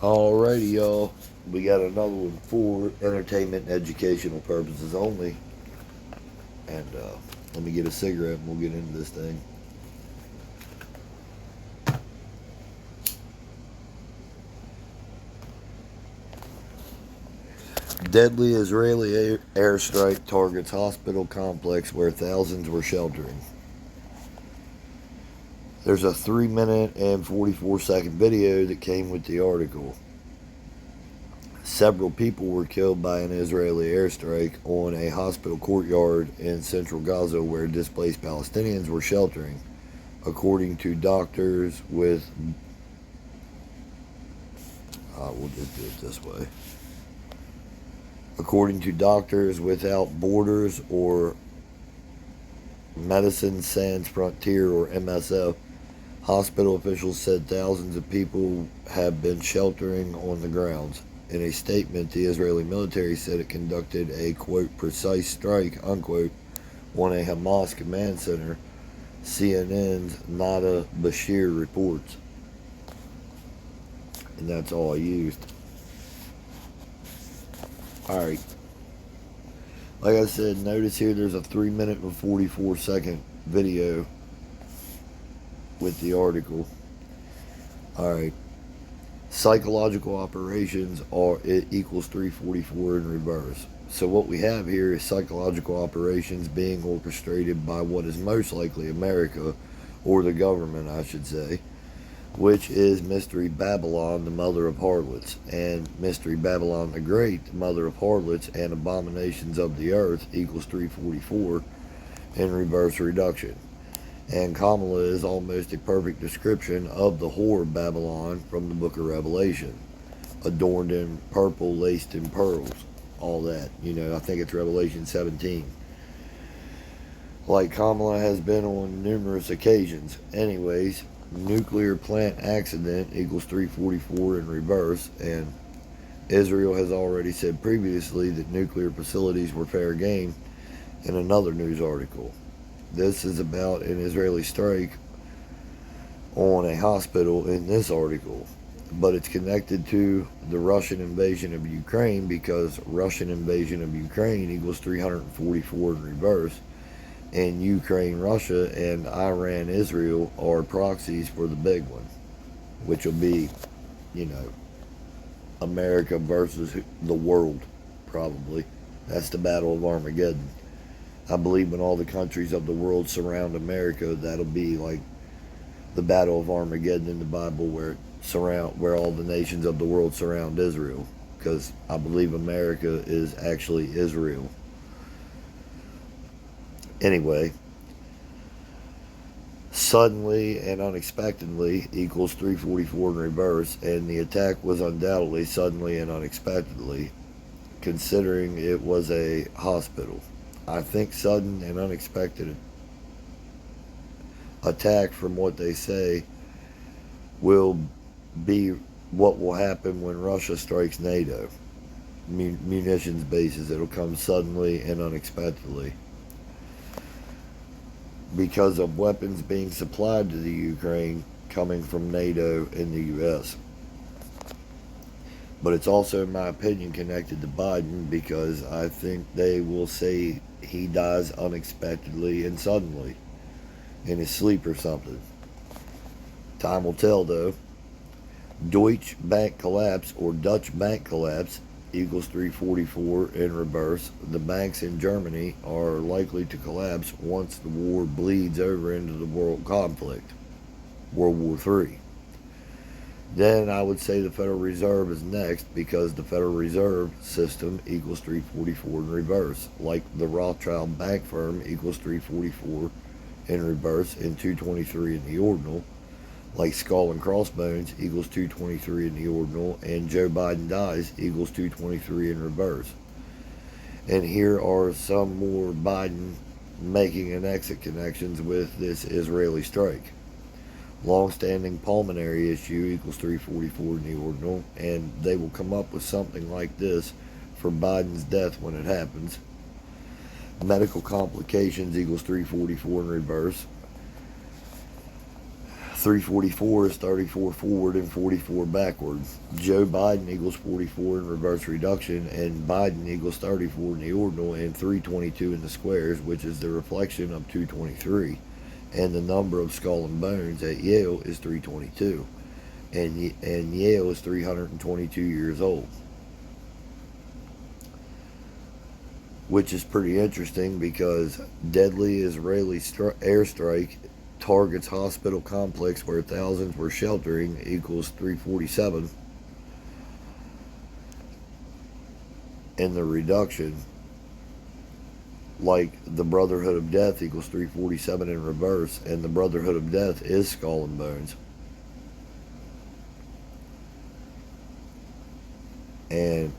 Alrighty, y'all. We got another one for entertainment and educational purposes only. And let me get a cigarette and we'll get into this thing. Deadly Israeli airstrike targets hospital complex where thousands were sheltering. There's a 3 minute and 44-second video that came with the article. Several people were killed by an Israeli airstrike on a hospital courtyard in central Gaza where displaced Palestinians were sheltering, according to doctors with. We'll just do it this way. According to Doctors Without Borders or Medicine Sans Frontier or MSF, hospital officials said thousands of people have been sheltering on the grounds. In a statement, the Israeli military said it conducted a, quote, precise strike, unquote, on a Hamas command center, CNN's Nada Bashir reports. And that's all I used. Alright. Like I said, notice here there's a 3 minute and 44-second video with the article. Alright. Psychological operations are it equals 344 in reverse. So what we have here is psychological operations being orchestrated by what is most likely America, or the government I should say, which is Mystery Babylon, the mother of harlots, and Mystery Babylon the Great, the mother of harlots and abominations of the earth, equals 344 in reverse reduction. And Kamala is almost a perfect description of the whore Babylon from the book of Revelation, adorned in purple, laced in pearls, all that. I think it's Revelation 17. Like Kamala has been on numerous occasions. Anyways, nuclear plant accident equals 344 in reverse, and Israel has already said previously that nuclear facilities were fair game in another news article. This is about an Israeli strike on a hospital in this article, but it's connected to the Russian invasion of Ukraine because Russian invasion of Ukraine equals 344 in reverse, and Ukraine, Russia, and Iran, Israel are proxies for the big one, which will be, America versus the world, probably. That's the Battle of Armageddon. I believe when all the countries of the world surround America, that'll be like the Battle of Armageddon in the Bible, where all the nations of the world surround Israel, because I believe America is actually Israel. Anyway, suddenly and unexpectedly equals 344 in reverse, and the attack was undoubtedly suddenly and unexpectedly, considering it was a hospital. I think sudden and unexpected attack, from what they say, will be what will happen when Russia strikes NATO munitions bases. It'll come suddenly and unexpectedly because of weapons being supplied to the Ukraine coming from NATO and the U.S. But it's also, in my opinion, connected to Biden, because I think they will say he dies unexpectedly and suddenly in his sleep or something. Time will tell, though. Deutsche Bank collapse, or Dutch bank collapse, equals 344 in reverse. The banks in Germany are likely to collapse once the war bleeds over into the world conflict, World War III. Then I would say the Federal Reserve is next, because the Federal Reserve System equals 344 in reverse. Like the Rothschild bank firm equals 344 in reverse and 223 in the ordinal. Like Skull and Crossbones equals 223 in the ordinal, and Joe Biden dies equals 223 in reverse. And here are some more Biden making an exit connections with this Israeli strike. Long-standing pulmonary issue equals 344 in the ordinal, and they will come up with something like this for Biden's death when it happens. Medical complications equals 344 in reverse. 344 is 34 forward and 44 backward. Joe Biden equals 44 in reverse reduction, and Biden equals 34 in the ordinal and 322 in the squares, which is the reflection of 223. And the number of skull and bones at Yale is 322. And Yale is 322 years old. Which is pretty interesting because deadly Israeli airstrike targets hospital complex where thousands were sheltering equals 347. And the reduction, like the Brotherhood of Death equals 347 in reverse, and the Brotherhood of Death is skull and bones. And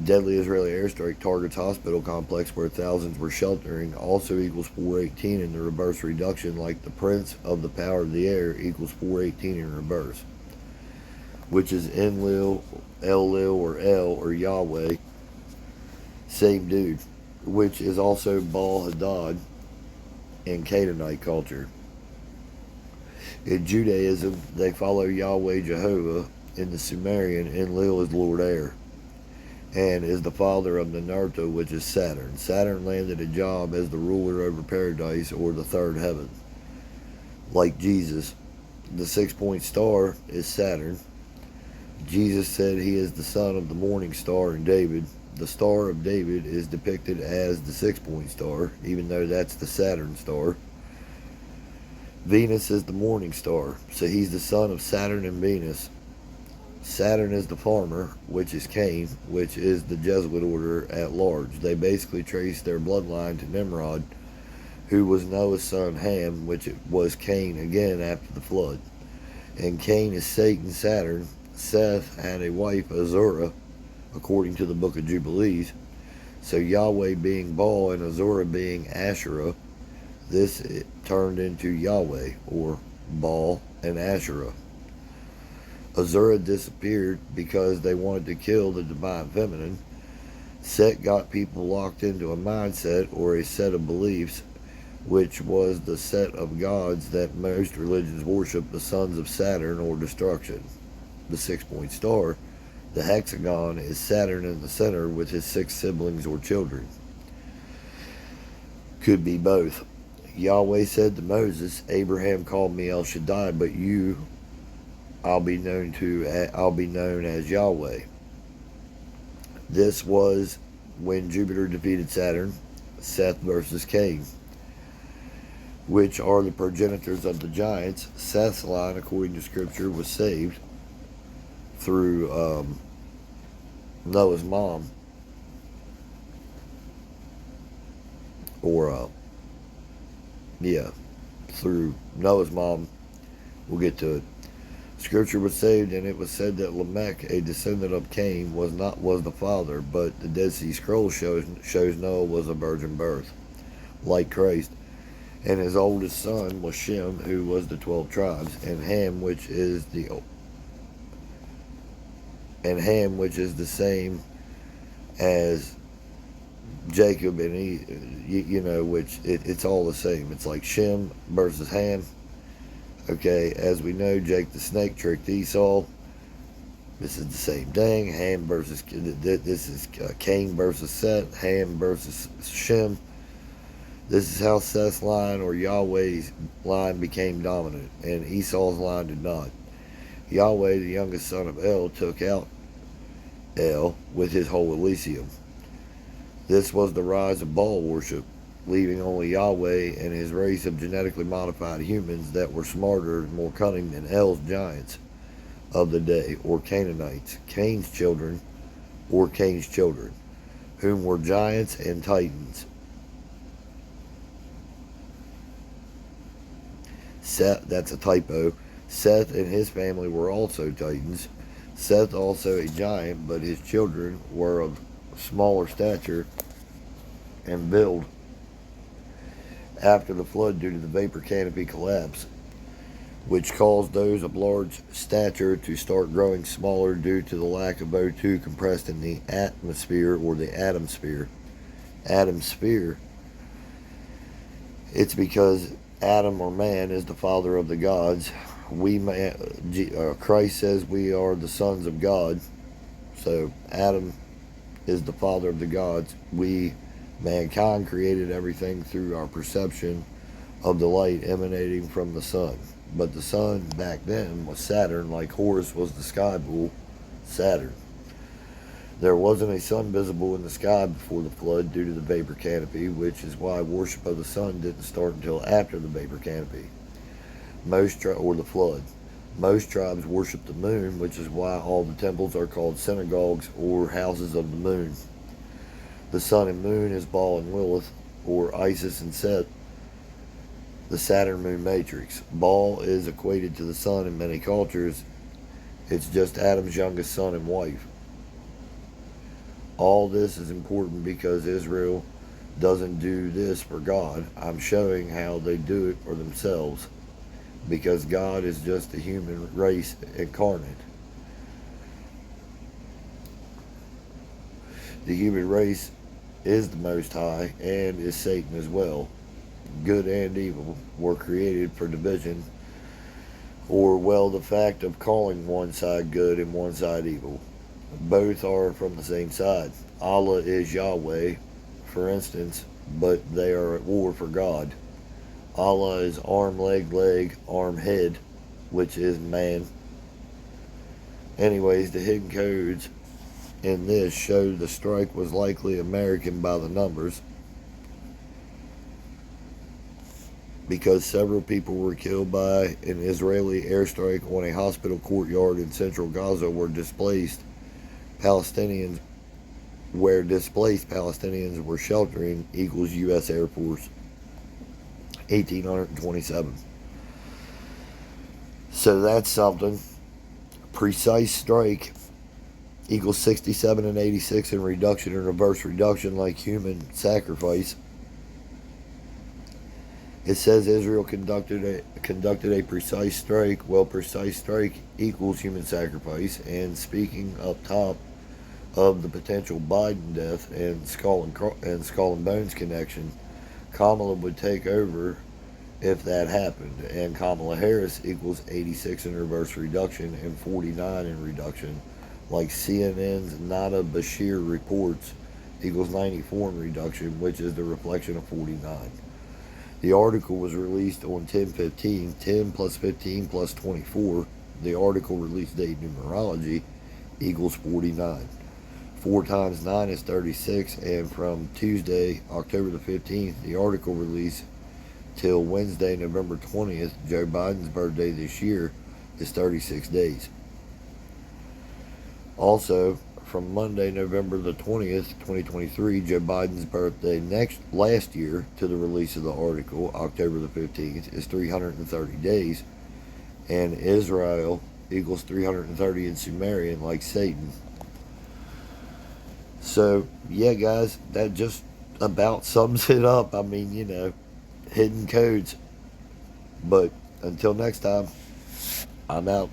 deadly Israeli airstrike targets hospital complex where thousands were sheltering also equals 418 in the reverse reduction, like the Prince of the Power of the Air equals 418 in reverse, which is Enlil, Ellil, or El, or Yahweh, same dude, which is also Baal Hadad in Canaanite culture. In Judaism, they follow Yahweh Jehovah. In the Sumerian, Enlil is Lord Air, and is the father of Nanarto, which is Saturn. Saturn landed a job as the ruler over paradise, or the third heaven. Like Jesus, the 6-point star is Saturn. Jesus said he is the son of the morning star in David. The Star of David is depicted as the 6-point star, even though that's the Saturn star. Venus is the morning star, so he's the son of Saturn and Venus. Saturn is the farmer, which is Cain, which is the Jesuit order at large. They basically trace their bloodline to Nimrod, who was Noah's son Ham, which was Cain again after the flood. And Cain is Satan, Saturn. Seth had a wife, Azura, according to the book of Jubilees. So Yahweh being Baal and Azura being Asherah, this turned into Yahweh, or Baal and Asherah. Azura disappeared because they wanted to kill the divine feminine. Set got people locked into a mindset or a set of beliefs, which was the set of gods that most religions worship, the sons of Saturn or destruction. The 6-point star, the hexagon, is Saturn in the center with his 6 siblings or children. Could be both. Yahweh said to Moses, Abraham called me El Shaddai, but you I'll be known as Yahweh. This was when Jupiter defeated Saturn, Seth versus Cain, which are the progenitors of the giants. Seth's line, according to Scripture, was saved through Noah's mom, through Noah's mom. We'll get to it. Scripture was saved, and it was said that Lamech, a descendant of Cain, was the father, but the Dead Sea Scrolls shows Noah was a virgin birth, like Christ. And his oldest son was Shem, who was the 12 tribes, and Ham, which is the same as Jacob, and it's all the same. It's like Shem versus Ham. Okay, as we know, Jake the snake tricked Esau. This is the same thing. This is Cain versus Seth. Ham versus Shem. This is how Seth's line, or Yahweh's line, became dominant, and Esau's line did not. Yahweh, the youngest son of El, took out El with his whole Elysium. This was the rise of Baal worship, leaving only Yahweh and his race of genetically modified humans that were smarter and more cunning than El's giants of the day, or Canaanites, Cain's children, whom were giants and titans. Seth, that's a typo. Seth and his family were also titans. Seth also a giant, but his children were of smaller stature and build after the flood due to the vapor canopy collapse, which caused those of large stature to start growing smaller due to the lack of O2 compressed in the atmosphere, or the atom sphere. Atom sphere, it's because Adam, or man, is the father of the gods, Christ says we are the sons of God. So Adam is the father of the gods. Mankind, created everything through our perception of the light emanating from the sun. But the sun back then was Saturn, like Horus was the sky bull, Saturn. There wasn't a sun visible in the sky before the flood due to the vapor canopy, which is why worship of the sun didn't start until after the vapor canopy, or the flood. Most tribes worship the moon, which is why all the temples are called synagogues or houses of the moon. The sun and moon is Baal and Lilith, or Isis and Set, the Saturn moon matrix. Baal is equated to the sun in many cultures. It's just Adam's youngest son and wife. All this is important because Israel doesn't do this for God. I'm showing how they do it for themselves, because God is just the human race incarnate. The human race is the Most High and is Satan as well. Good and evil were created for division, or, well, the fact of calling one side good and one side evil. Both are from the same side. Allah is Yahweh, for instance, but they are at war for God. Allah is arm, leg, arm, head, which is man. Anyways, the hidden codes in this show the strike was likely American by the numbers, because several people were killed by an Israeli airstrike on a hospital courtyard in central Gaza where displaced Palestinians were sheltering, equals U.S. Air Force, 1827. So that's something. Precise strike equals 67 and 86 in reduction and reverse reduction, like human sacrifice. It says Israel conducted a precise strike. Well, precise strike equals human sacrifice. And speaking up top of the potential Biden death and skull and bones connection, Kamala would take over if that happened. And Kamala Harris equals 86 in reverse reduction and 49 in reduction, like CNN's Nada Bashir reports, equals 94 in reduction, which is the reflection of 49. The article was released on 10/15, 10 plus 15 plus 24. The article release date numerology equals 49. 4 times 9 is 36, and from Tuesday, October the 15th, the article release, till Wednesday, November 20th, Joe Biden's birthday this year, is 36 days. Also, from Monday, November the 20th, 2023, Joe Biden's birthday last year to the release of the article, October the 15th, is 330 days, and Israel equals 330 in Sumerian, like Satan. So, yeah, guys, that just about sums it up. I mean, hidden codes. But until next time, I'm out.